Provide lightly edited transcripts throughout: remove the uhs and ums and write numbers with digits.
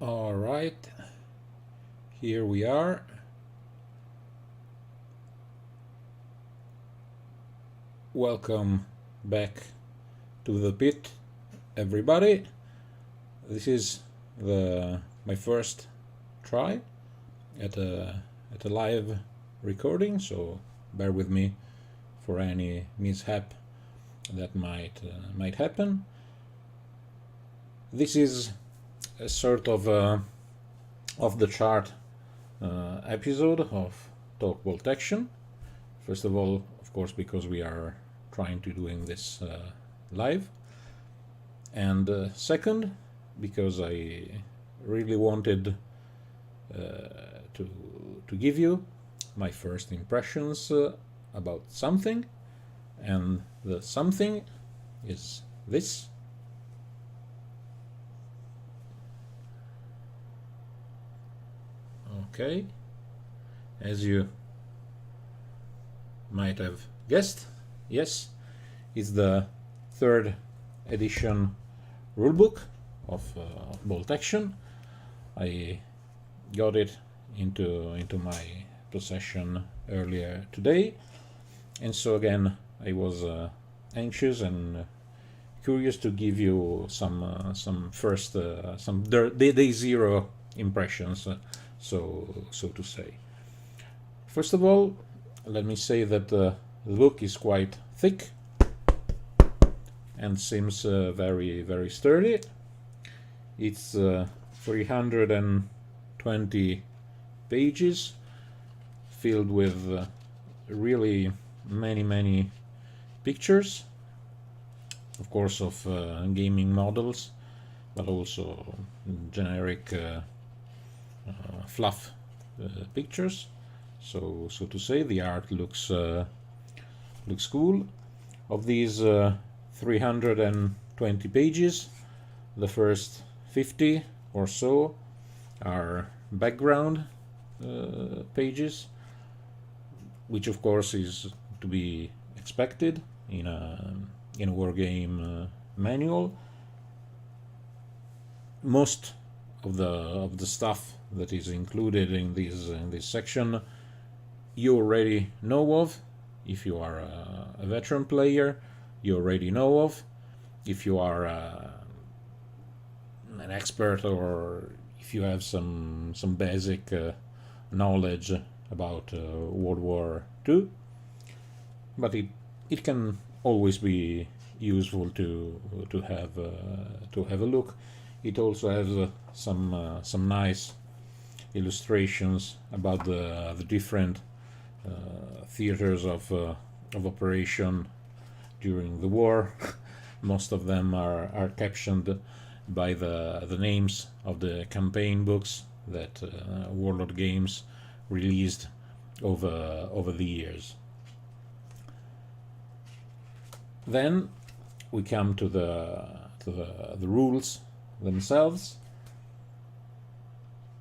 All right, here we are. Welcome back to the pit, everybody. This is my first try at a live recording, so bear with me for any mishap that might happen. This is a sort of the chart episode of Talk Bolt Action. First of all, of course, because we are trying to doing this live, and second, because I really wanted to give you my first impressions about something, and the something is this. Okay, as you might have guessed, yes, it's the third edition rulebook of Bolt Action. I got it into my possession earlier today, and so again I was anxious and curious to give you some first some day zero impressions, so to say. First of all, let me say that the book is quite thick and seems very sturdy. It's 320 pages, filled with really many pictures, of course, of gaming models, but also generic fluff pictures. So to say, the art looks cool. Of these 320 pages, the first 50 or so are background pages, which of course is to be expected in a wargame manual. Most of the stuff that is included in this section you already know of. If you are a veteran player, you already know of. If you are an expert, or if you have some basic knowledge about World War II, but it can always be useful to have a look. It also has some nice illustrations about the different theaters of operation during the war. Most of them are captioned by the names of the campaign books that Warlord Games released over the years. Then we come to the rules themselves.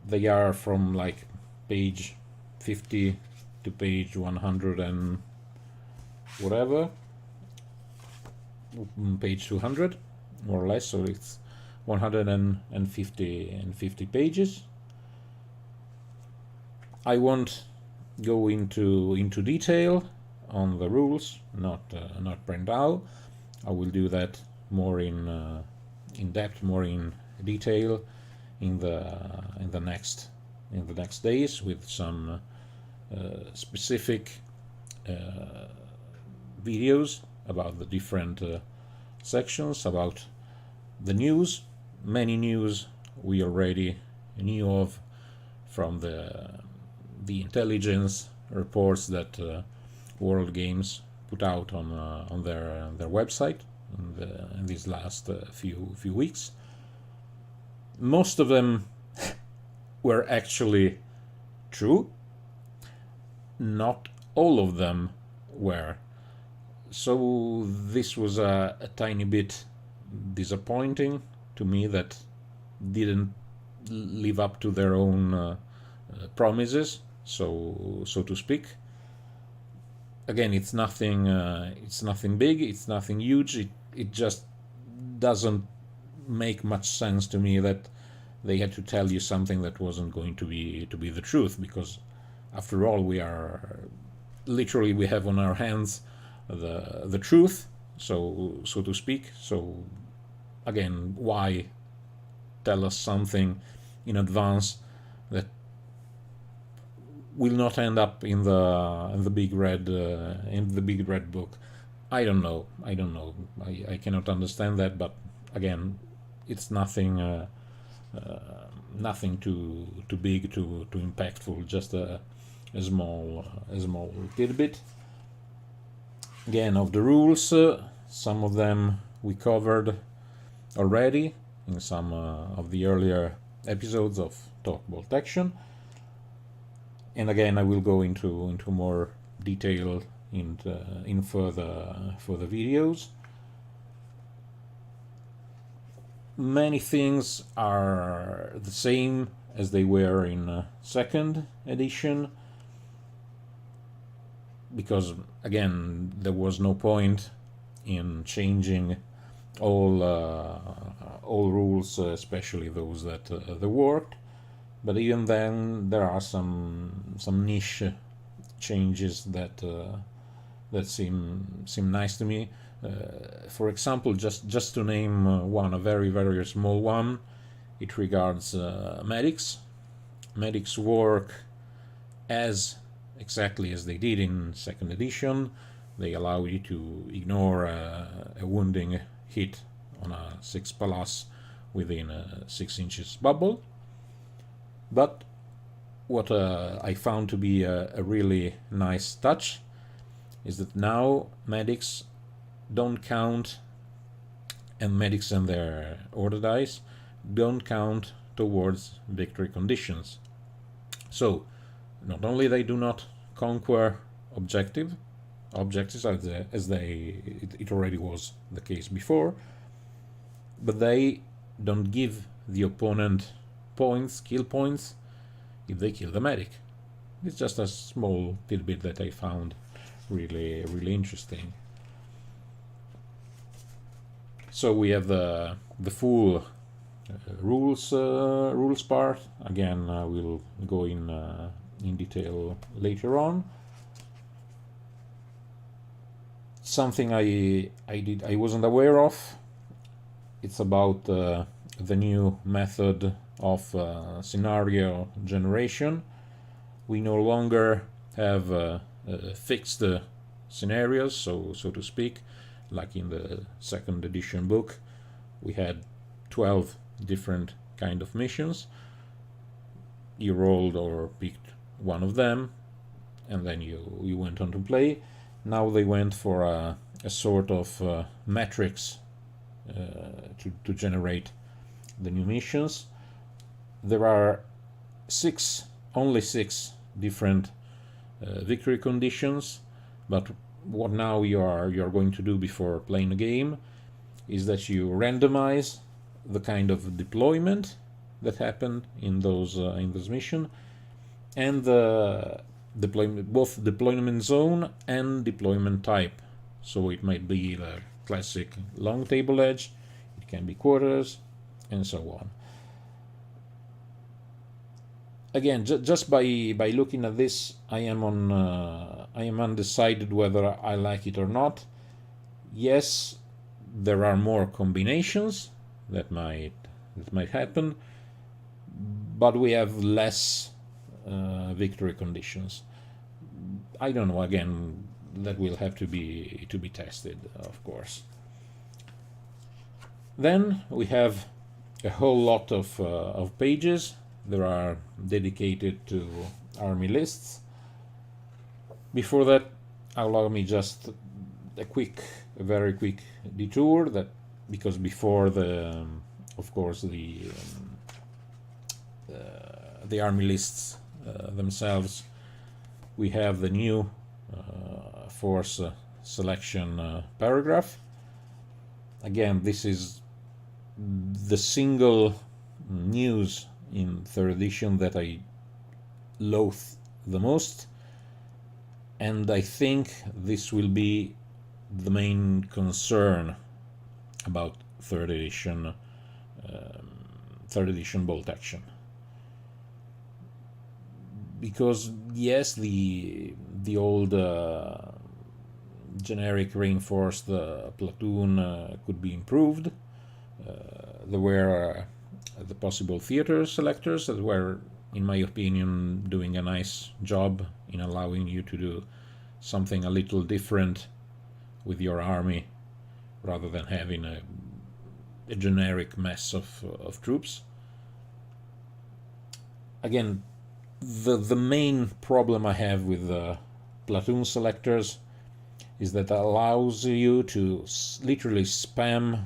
They are from like page 50 to page 100 and whatever, page 200 more or less, so it's 150 pages. I won't go into detail on the rules, not print out. I will do that more in depth, more in detail in the next days, with some specific videos about the different sections, about the news. Many news we already knew of from the intelligence reports that World Games put out on their website in these last few weeks. Most of them were actually true. Not all of them were. So this was a tiny bit disappointing to me, that didn't live up to their own promises, so to speak. Again, it's nothing big, it's nothing huge. It just doesn't make much sense to me that they had to tell you something that wasn't going to be the truth, because after all, we have on our hands the truth, so to speak. So again, why tell us something in advance that will not end up in the big red book? I don't know. I cannot understand that, but again, it's nothing nothing too big, too impactful, just a small tidbit. Again, of the rules, some of them we covered already in some of the earlier episodes of Talk Bolt Action, and again I will go into more detail in further videos. Many things are the same as they were in second edition, because again there was no point in changing all rules, especially those that worked. But even then, there are some niche changes that seem nice to me. For example, just to name one, a very small one, it regards medics. Medics work exactly as they did in second edition. They allow you to ignore a wounding hit on a 6+ within a 6 inches bubble. But what I found to be a really nice touch is that now medics don't count, and medics and their order dice don't count towards victory conditions. So not only they do not conquer objectives as it already was the case before, but they don't give the opponent kill points, if they kill the medic. It's just a small tidbit that I found really interesting. So we have the full rules part. Again, we'll go in detail later on. Something I wasn't aware of. It's about the new method of scenario generation. We no longer have fixed scenarios, so to speak, like in the second edition book. We had 12 different kind of missions. You rolled or picked one of them, and then you went on to play. Now they went for a sort of matrix to generate the new missions. There are only six different victory conditions, but what now you are going to do before playing a game is that you randomize the kind of deployment that happened in those mission, and the both deployment zone and deployment type. So it might be the classic long table edge, it can be quarters, and so on. Again, just by looking at this, I am undecided whether I like it or not. Yes, there are more combinations that might happen, but we have less victory conditions. I don't know. Again, that will have to be tested, of course. Then we have a whole lot of pages that are dedicated to army lists. Before that, allow me just a very quick detour, that because before of course the army lists themselves, we have the new force selection paragraph. Again, this is the single news in third edition that I loathe the most, and I think this will be the main concern about third edition 3rd edition bolt action. Because yes, the old generic reinforced platoon could be improved. There were the possible theater selectors that were, in my opinion, doing a nice job in allowing you to do something a little different with your army rather than having a generic mess of troops. Again, the main problem I have with the platoon selectors is that it allows you to literally spam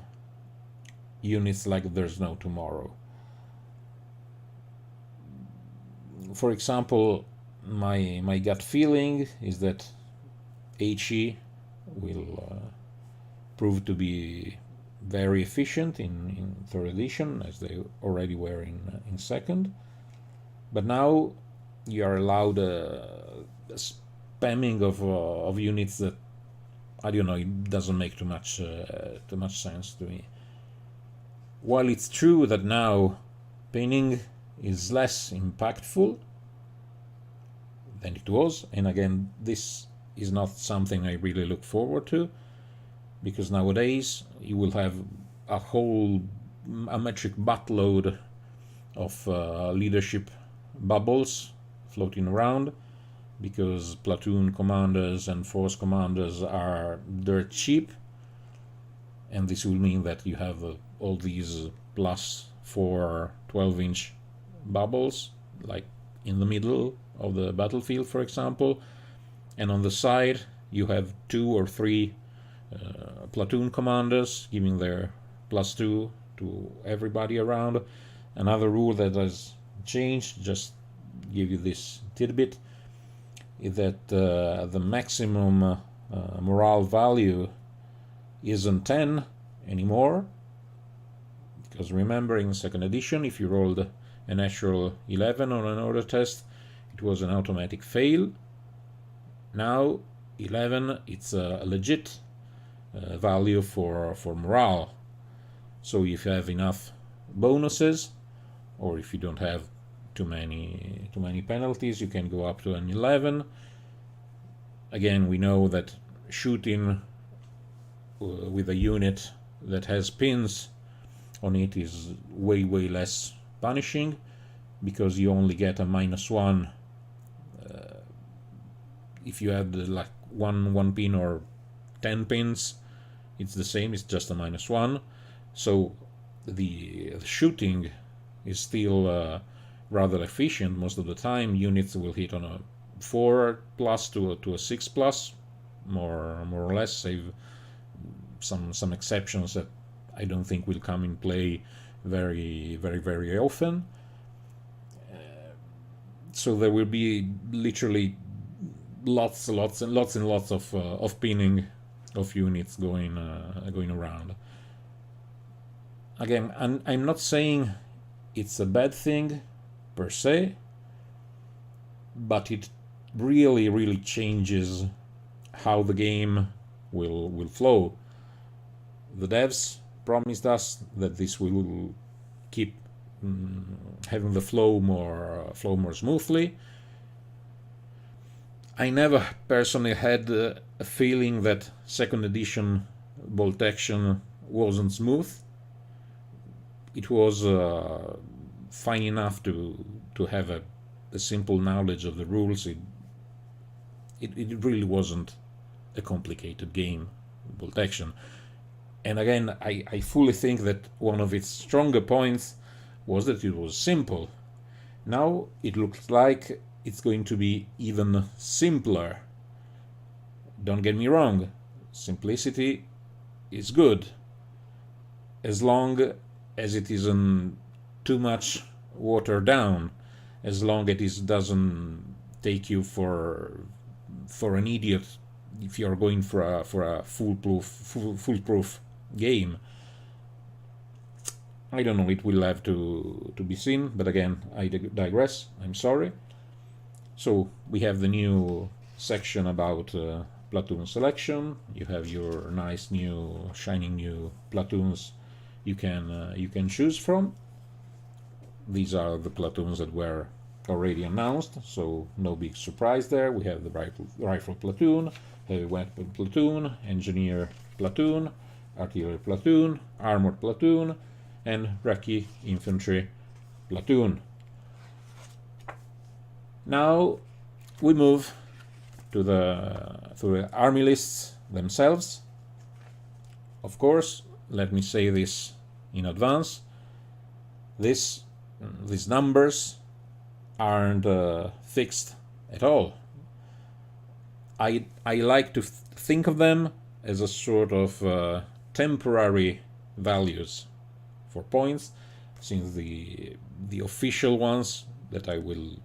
units like there's no tomorrow. For example, my gut feeling is that HE will prove to be very efficient in 3rd edition, as they already were in 2nd. But now you are allowed a spamming of units that, I don't know, it doesn't make too much sense to me. While it's true that now pinning is less impactful than it was, and again, this is not something I really look forward to, because nowadays you will have a metric buttload of leadership bubbles floating around, because platoon commanders and force commanders are dirt cheap, and this will mean that you have all these +4 12-inch bubbles, like in the middle of the battlefield, for example, and on the side you have 2 or 3 platoon commanders giving their +2 to everybody around. Another rule that has changed, just give you this tidbit, is that the maximum morale value isn't 10 anymore, because remember, in 2nd edition, if you rolled a natural 11 on an order test, it was an automatic fail. Now 11, it's a legit value for morale. So if you have enough bonuses, or if you don't have too many penalties, you can go up to an 11. Again, we know that shooting with a unit that has pins on it is way less punishing, because you only get a -1 if you had like one pin or 10 pins. It's the same, it's just a -1. So the shooting is still rather efficient most of the time. Units will hit on a 4+ to a 6+, more or less, save some exceptions that I don't think will come in play very often. So there will be literally lots of pinning of units going around. Again, I'm not saying it's a bad thing per se, but it really changes how the game will flow. The devs promised us that this will keep having the flow more smoothly. I never personally had a feeling that 2nd edition bolt action wasn't smooth. It was fine enough to have a simple knowledge of the rules. It really wasn't a complicated game, bolt action. And again, I fully think that one of its stronger points was that it was simple. Now it looks like it's going to be even simpler. Don't get me wrong, simplicity is good, as long as it isn't too much watered down, as long as it doesn't take you for an idiot if you're going for a foolproof game. I don't know, it will have to be seen, but again, I digress, I'm sorry. So we have the new section about platoon selection. You have your nice new shining new platoons you can choose from. these are the platoons that were already announced, so no big surprise there. We have the rifle platoon, heavy weapon platoon, engineer platoon, artillery platoon, armored platoon, and recce infantry platoon. Now we move to the army lists themselves. Of course, let me say this in advance. These numbers aren't fixed at all. I like to think of them as a sort of temporary values for points, since the official ones that I will,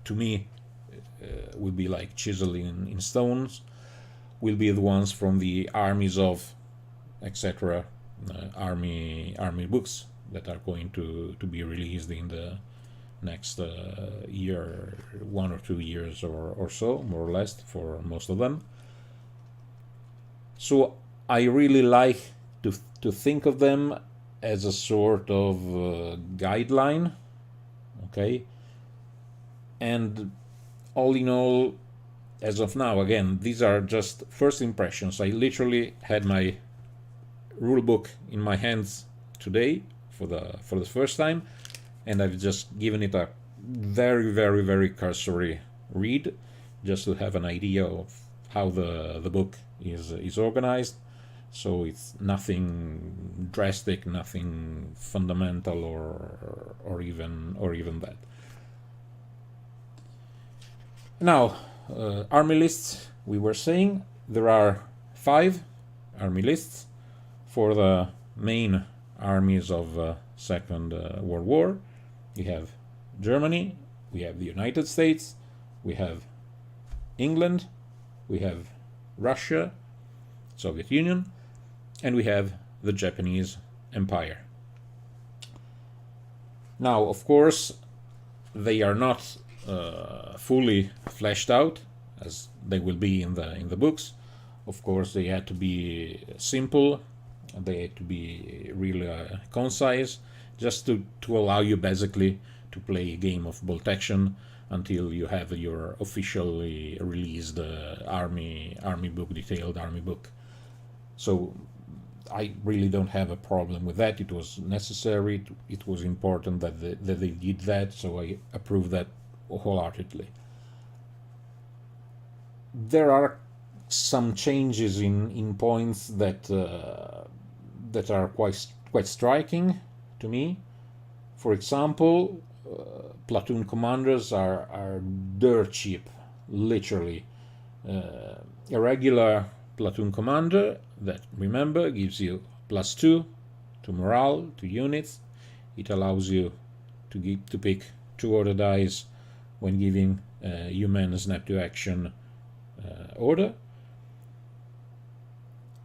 to me, will be like chiseling in stones, will be the ones from the armies of etc. Army books that are going to be released in the next year, 1 or 2 years or so, more or less, for most of them. So I really like to think of them as a sort of guideline, okay? And all in all, as of now, again, these are just first impressions. I literally had my rulebook in my hands today for the first time, and I've just given it a very, very, very cursory read, just to have an idea of how the book is organized. So it's nothing drastic, nothing fundamental, or even that. Now, army lists. We were saying there are 5 army lists for the main armies of Second World War. We have Germany, we have the United States, we have England, we have Russia, Soviet Union, and we have the Japanese Empire. Now, of course, they are not fully fleshed out as they will be in the books. Of course, they had to be simple, they had to be really concise, just to allow you basically to play a game of bolt action until you have your officially released army book, detailed army book. So I really don't have a problem with that. It was necessary, it was important that they did that, so I approve that wholeheartedly. There are some changes in points that are quite striking to me. For example, platoon commanders are dirt cheap, literally. A regular platoon commander, that, remember, gives you +2 to morale, to units. It allows you to pick 2 order dice when giving human snap to action order.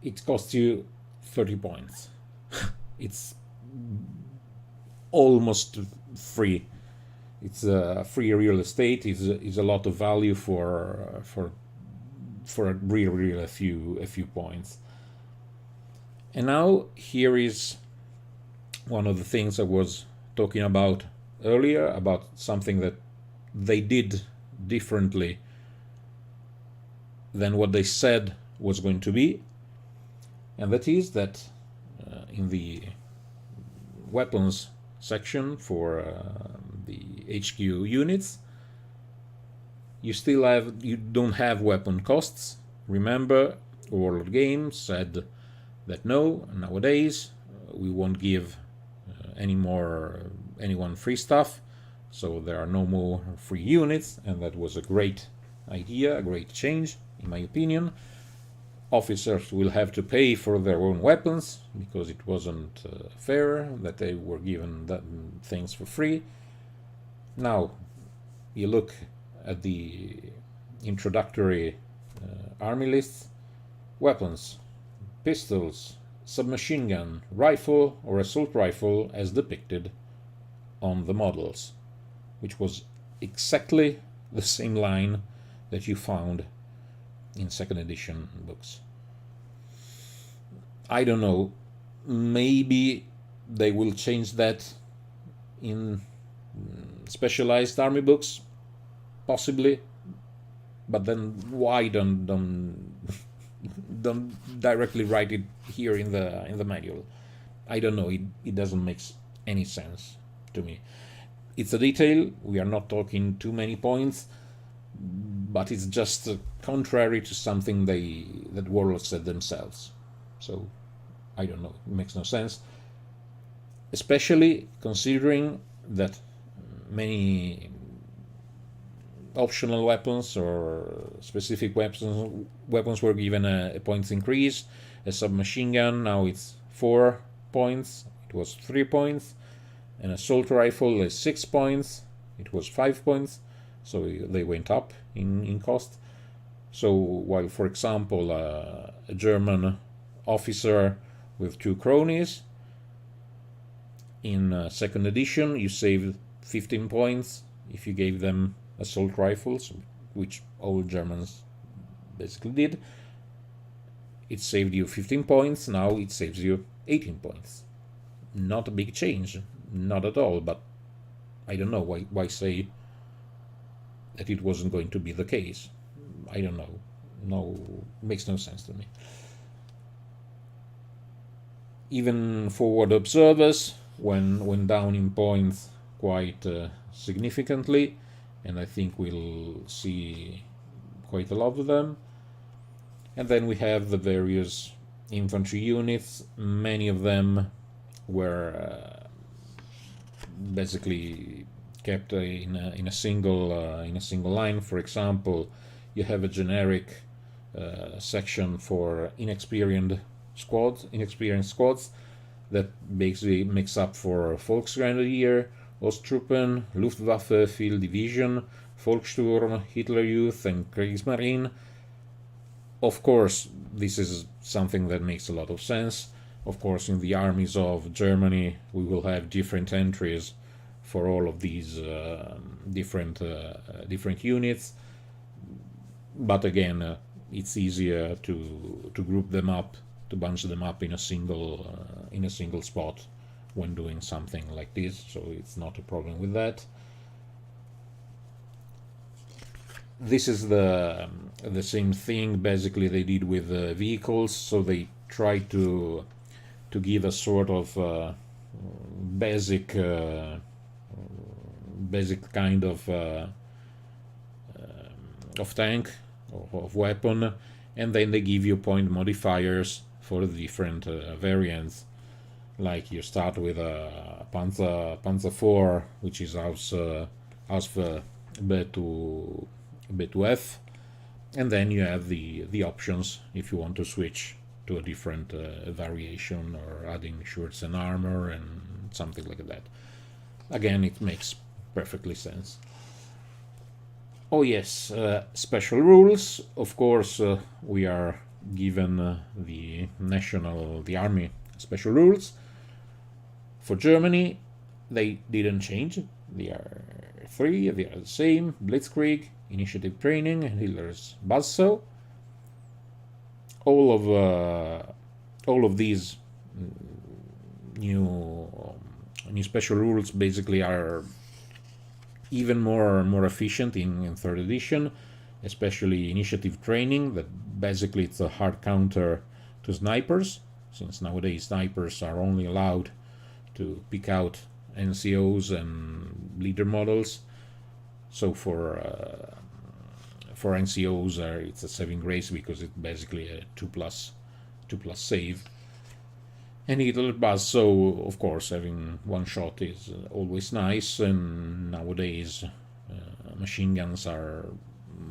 It costs you 30 points. It's almost free. It's free real estate. Is a lot of value for really a few points. And now here is one of the things I was talking about earlier, about something that they did differently than what they said was going to be, and that is that in the weapons section for the HQ units, you don't have weapon costs. Remember, Warlord Games said that no, nowadays we won't give anyone free stuff, so there are no more free units, and that was a great idea, a great change, in my opinion. Officers will have to pay for their own weapons because it wasn't fair that they were given things for free. Now, you look at the introductory army lists: weapons, pistols, submachine gun, rifle or assault rifle as depicted on the models, which was exactly the same line that you found in second edition books. I don't know, maybe they will change that in specialized army books, possibly, but then why don't directly write it here in the manual? I don't know. It doesn't make any sense to me. It's a detail. We are not talking too many points, but it's just contrary to something that Warlord said themselves. So I don't know. It makes no sense, especially considering that many optional weapons or specific weapons were given a points increase. A submachine gun, now it's 4 points. It was 3 points. An assault rifle is 6 points. It was 5 points. So they went up in cost. So while, for example, a German officer with 2 cronies in second edition, you saved 15 points if you gave them assault rifles, which all Germans basically did. It saved you 15 points, now it saves you 18 points. Not a big change, not at all, but I don't know why say that it wasn't going to be the case. I don't know. No, makes no sense to me. Even forward observers went down in points quite significantly, and I think we'll see quite a lot of them. And then we have the various infantry units. Many of them were basically kept in a single line. For example, you have a generic section for inexperienced squads that basically makes up for Volksgrenadier, Osttruppen, Luftwaffe, Field Division, Volkssturm, Hitler Youth, and Kriegsmarine. Of course, this is something that makes a lot of sense. Of course, in the armies of Germany, we will have different entries for all of these different units. But again, it's easier to group them up, to bunch them up in a single spot when doing something like this. So it's not a problem with that. This is the same thing basically they did with vehicles. So they tried to give a sort of basic kind of tank or of weapon, and then they give you point modifiers for the different variants. Like you start with a Panzer 4, which is Ausf B to F, and then you have the options if you want to switch to a different variation, or adding shirts and armor and something like that. Again, it makes perfectly sense. Oh yes, special rules. Of course, we are given the army special rules. For Germany, they didn't change. They are 3. They are the same: Blitzkrieg, Initiative Training, and Hitler's Buzzsaw. All of these new special rules basically are even more efficient in third edition, especially Initiative Training, that basically it's a hard counter to snipers, since nowadays snipers are only allowed to pick out NCOs and leader models. So for NCOs, it's a saving grace because it's basically a 2+ save. And Hitler Buzz, so of course having one shot is always nice, and nowadays machine guns are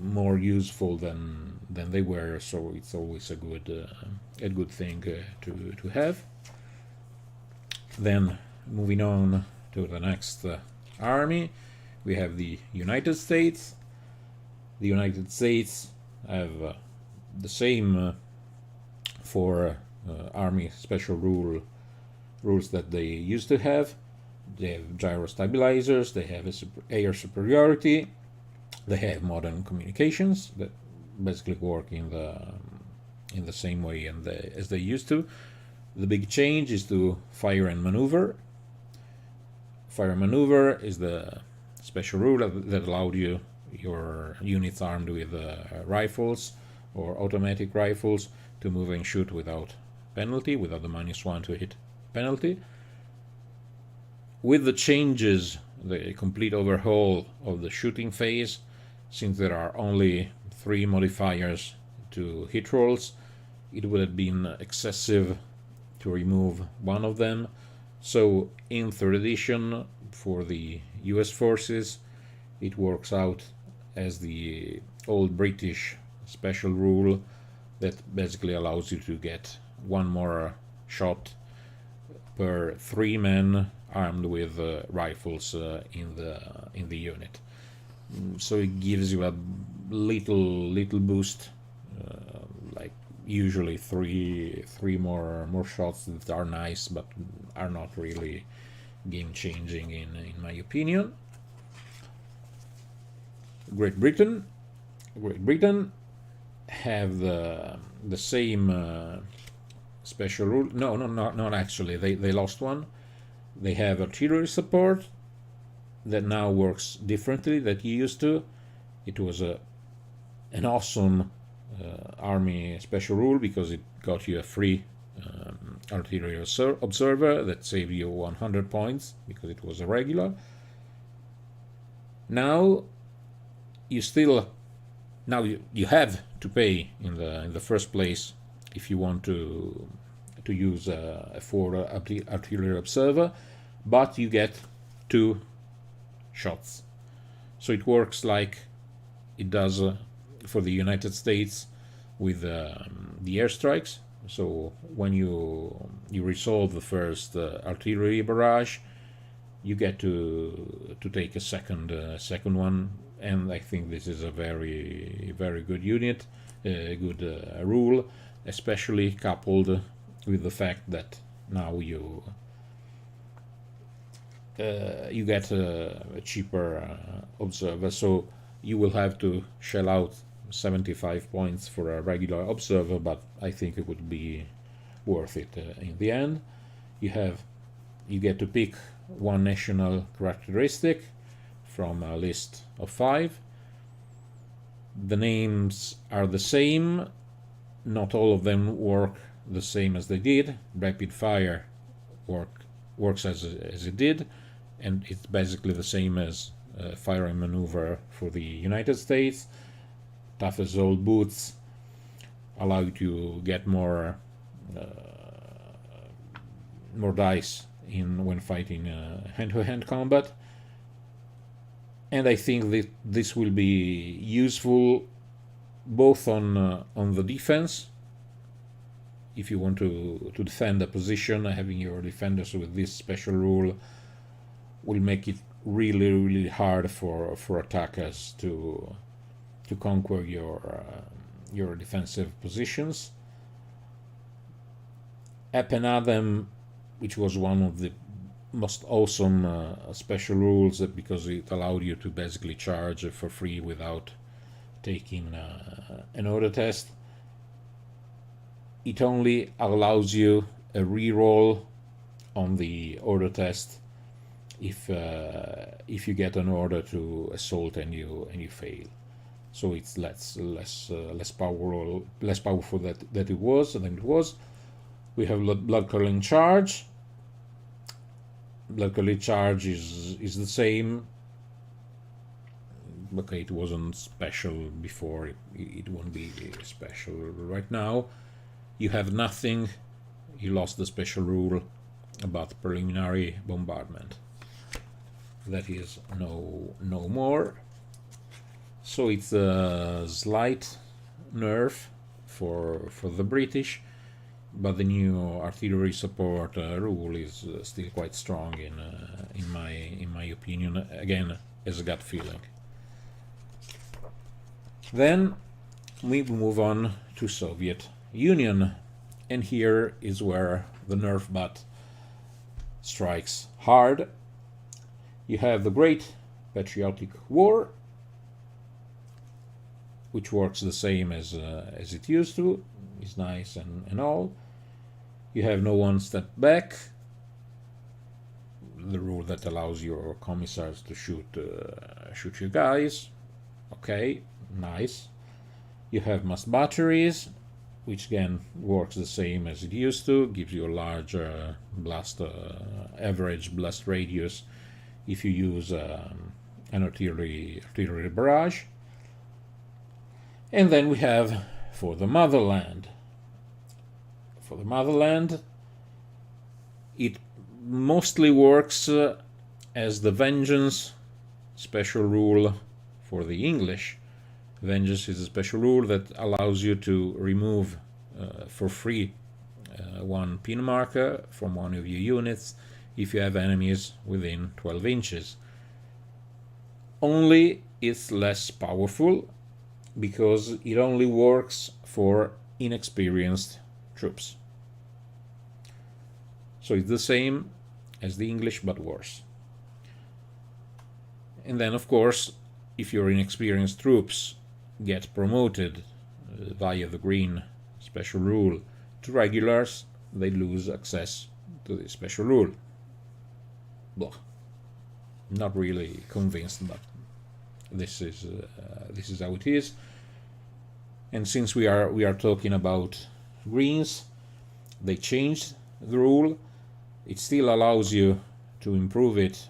more useful than they were, so it's always a good thing to have. Then moving on to the next army, we have the United States. The United States have the same for army special rules that they used to have. They have gyro stabilizers, they have air superiority, they have modern communications that basically work in the same way as they used to. The big change is to fire and maneuver. Fire maneuver is the special rule that allowed your units armed with rifles or automatic rifles to move and shoot without penalty, without the -1 to hit penalty. With the changes, the complete overhaul of the shooting phase, since there are only 3 modifiers to hit rolls, it would have been excessive to remove one of them. So in 3rd edition, for the US forces, it works out as the old British special rule that basically allows you to get 1 more shot per 3 men armed with rifles in the unit. So it gives you a little boost, like usually three more shots that are nice but are not really game changing in my opinion. Great Britain have the same special rule. No, not actually. They lost one. They have artillery support that now works differently that you used to. It was an awesome army special rule because it got you a free artillery observer that saved you 100 points because it was a regular. Now you have to pay in the first place if you want to use a 4 artillery observer, but you get 2 shots. So it works like it does for the United States with the airstrikes. So when you resolve the first artillery barrage, you get to take a second one, and I think this is a very good unit, good rule, especially coupled with the fact that now you get a cheaper observer, so you will have to shell out 75 points for a regular observer, but I think it would be worth it in the end. You get to pick 1 national characteristic from a list of 5. The names are the same. Not all of them work the same as they did. Rapid fire works as it did, and it's basically the same as fire and maneuver for the United States. Tough as old boots allow you to get more dice when fighting hand-to-hand combat, and I think that this will be useful both on the defense. If you want to defend a position, having your defenders with this special rule will make it really hard for attackers to conquer your defensive positions. Apenadem, which was one of the most awesome special rules, because it allowed you to basically charge for free without taking an order test. It only allows you a reroll on the order test if you get an order to assault and you fail. So it's less powerful than it was. We have blood curdling charge. Blood curdling charge is the same. Okay, it wasn't special before. It won't be special right now. You have nothing. You lost the special rule about preliminary bombardment. That is no more. So it's a slight nerf for the British, but the new artillery support rule is still quite strong in my opinion. Again, as a gut feeling. Then we move on to Soviet Union, and here is where the nerf butt strikes hard. You have the Great Patriotic War, which works the same as it used to. It's nice and all. You have No One Step Back, the rule that allows your commissars to shoot your guys. Okay, nice. You have mass batteries, which again works the same as it used to, gives you a larger average blast radius if you use an artillery barrage. And then we have for the motherland. For the motherland, it mostly works as the vengeance special rule for the English. Vengeance is a special rule that allows you to remove for free one pin marker from one of your units if you have enemies within 12 inches. Only it's less powerful because it only works for inexperienced troops. So it's the same as the English but worse. And then of course, if your inexperienced troops get promoted via the green special rule to regulars, they lose access to the special rule. Blah. Not really convinced, but this is how it is. And since we are talking about greens, they changed the rule. It still allows you to improve it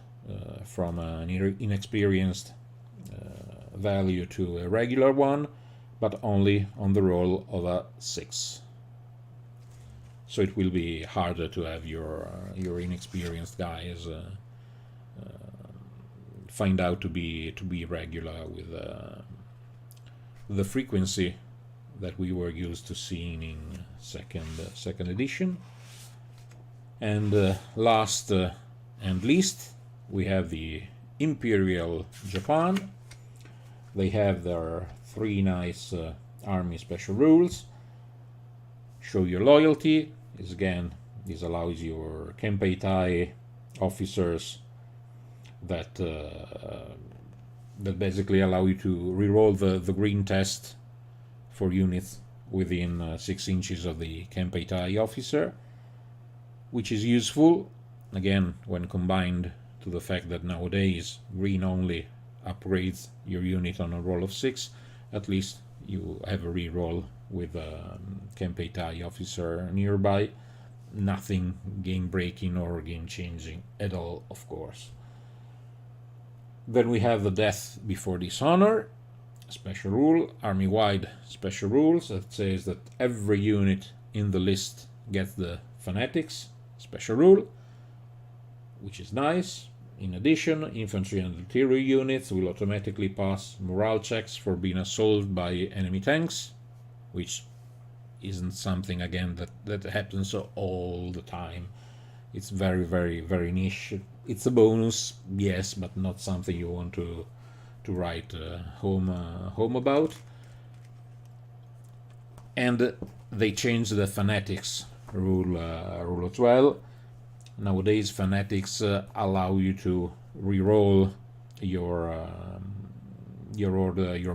from an inexperienced value to a regular one, but only on the roll of a 6. So it will be harder to have your inexperienced guys find out to be regular with the frequency that we were used to seeing in second edition. And last and least, we have the Imperial Japan. They have their 3 nice army special rules. Show your loyalty. This allows your Kempeitai officers that basically allow you to reroll the green test for units within 6 inches of the Kempeitai officer, which is useful, again, when combined to the fact that nowadays green only upgrades your unit on a roll of 6. At least you have a reroll with a Kempeitai officer nearby. Nothing game breaking or game changing at all, of course. Then we have the Death Before Dishonor special rule, army-wide special rules that says that every unit in the list gets the Fanatics special rule, which is nice. In addition, infantry and artillery units will automatically pass morale checks for being assaulted by enemy tanks, which isn't something, again, that happens all the time. It's very, very, very niche. It's a bonus, yes, but not something you want to write home about. And they changed the Fanatics rule as well. Nowadays, Fanatics allow you to reroll your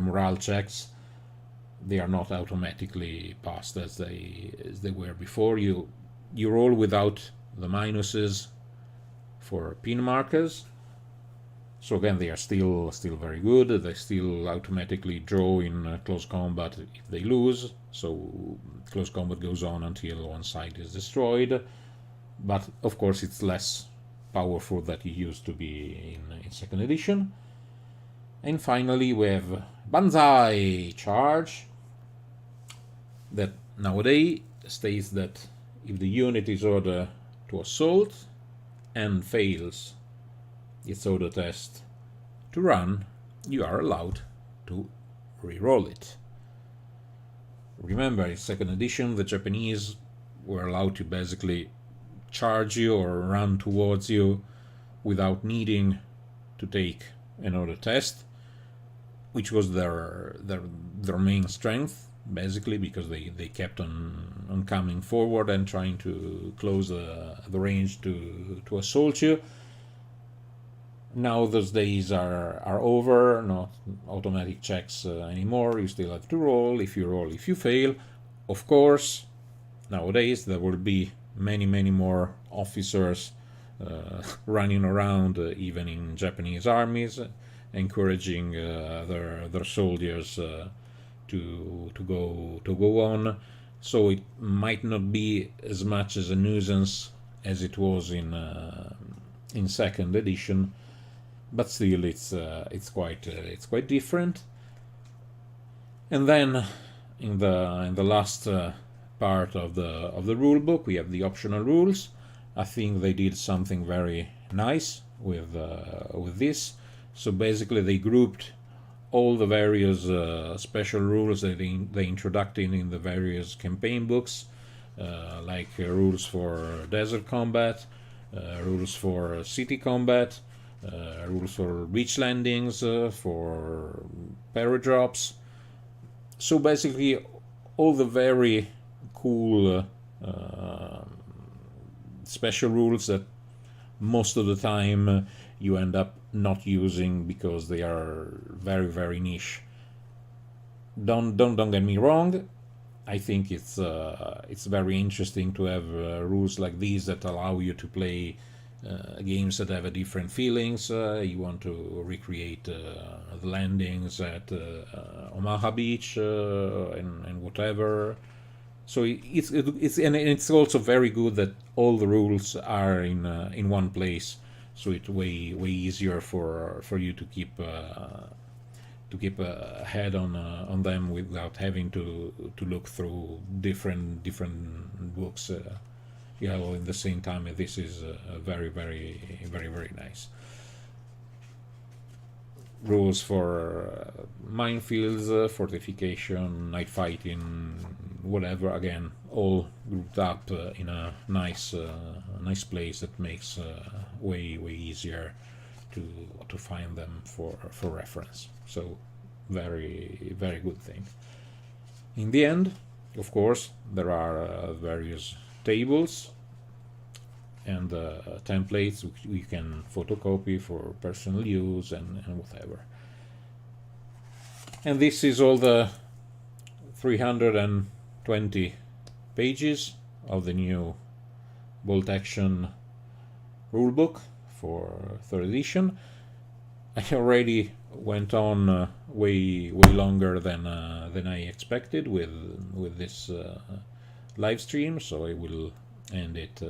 morale checks. They are not automatically passed as they were before. You roll without the minuses for pin markers. So again, they are still very good. They still automatically draw in close combat if they lose. So close combat goes on until one side is destroyed. But of course, it's less powerful than it used to be in second edition. And finally, we have Banzai Charge, that nowadays states that if the unit is ordered to assault and fails its order test to run, you are allowed to re-roll it. Remember, in second edition, the Japanese were allowed to basically charge you or run towards you without needing to take an order test, which was their main strength, basically, because they kept on coming forward and trying to close the range to assault you. Now those days are over, not automatic checks anymore. You still have to roll. If you fail. Of course, nowadays there will be many more officers running around even in Japanese armies, encouraging their soldiers to go on. So it might not be as much as a nuisance as it was in second edition, but still it's quite different. And then in the last part of the rule book, we have the optional rules. I think they did something very nice with this. So basically, they grouped all the various special rules that they introduced in the various campaign books, like rules for desert combat, rules for city combat, rules for beach landings, for paradrops. So basically, all the very cool special rules that most of the time you end up not using because they are very, very niche. Don't get me wrong. I think it's very interesting to have rules like these that allow you to play games that have a different feelings. You want to recreate the landings at Omaha Beach and whatever. So it's also very good that all the rules are in one place. So it's way easier for you to keep a head on them without having to look through different books. All in the same time. This is very nice. Rules for minefields, fortification, night fighting, whatever. Again, all grouped up in a nice place that makes way easier to find them for reference. So very good thing. In the end, of course, there are various tables and templates which we can photocopy for personal use and whatever. And this is all the 320 pages of the new Bolt Action rulebook for 3rd edition. I already went on way longer than I expected with this live stream, so I will end it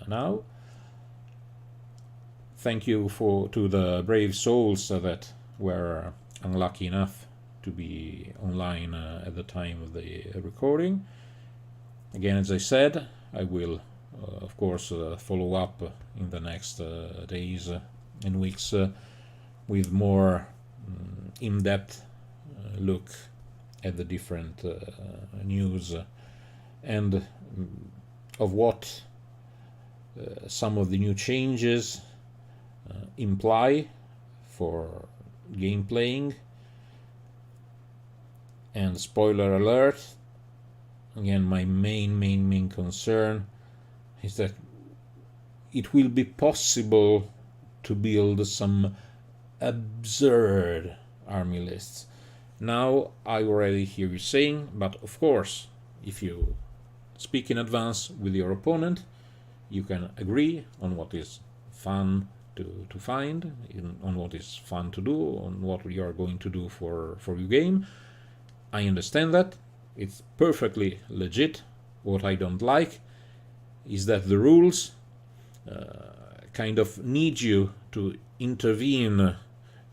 now. Thank you to the brave souls that were unlucky enough to be online at the time of the recording. Again, as I said, I will of course follow up in the next days and weeks with more in-depth look at the different news and of what some of the new changes imply for game playing. And spoiler alert, again, my main concern is that it will be possible to build some absurd army lists. Now, I already hear you saying, but of course, if you speak in advance with your opponent, you can agree on what is fun to find, on what is fun to do, on what you are going to do for your game. I understand that. It's perfectly legit. What I don't like is that the rules kind of need you to intervene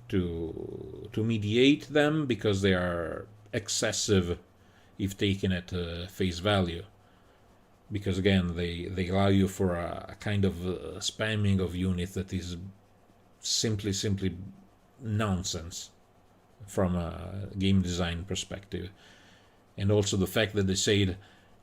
to mediate them because they are excessive if taken at face value. Because again, they allow you for a kind of spamming of units that is simply nonsense from a game design perspective. And also the fact that they said,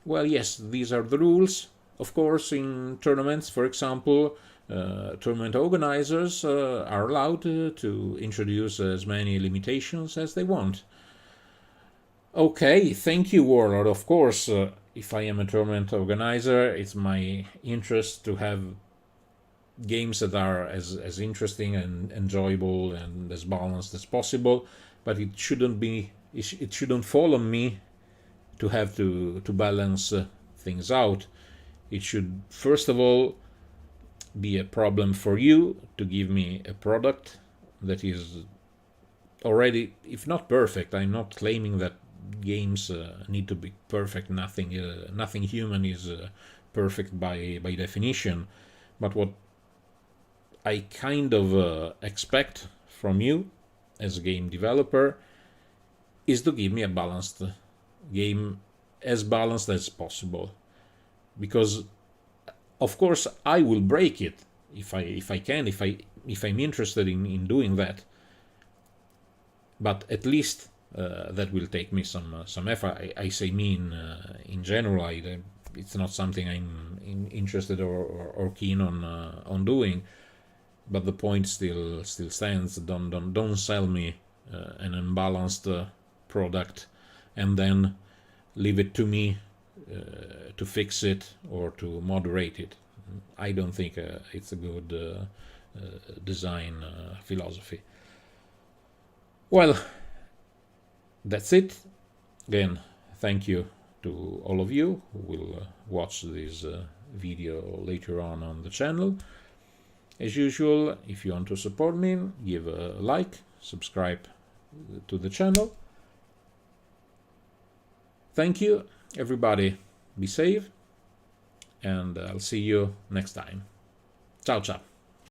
well, yes, these are the rules. Of course, in tournaments, for example, tournament organizers are allowed to introduce as many limitations as they want. Okay, thank you, Warlord. Of course, if I am a tournament organizer, it's my interest to have games that are as interesting and enjoyable and as balanced as possible, but it shouldn't fall on me to have to balance things out. It should, first of all, be a problem for you to give me a product that is already, if not perfect. I'm not claiming that games need to be perfect. Nothing human is perfect by definition. But what I kind of expect from you as a game developer is to give me a balanced game, as balanced as possible. Because of course I will break it if I can, if I'm interested in doing that. But at least that will take me some effort. I say me in general. It's not something I'm interested or keen on doing. But the point still stands. Don't sell me an unbalanced product and then leave it to me to fix it or to moderate it. I don't think it's a good design philosophy. Well, that's it. Again, thank you to all of you who will watch this video later on the channel. As usual, if you want to support me, give a like, subscribe to the channel. Thank you, everybody. Be safe, and I'll see you next time. Ciao, ciao.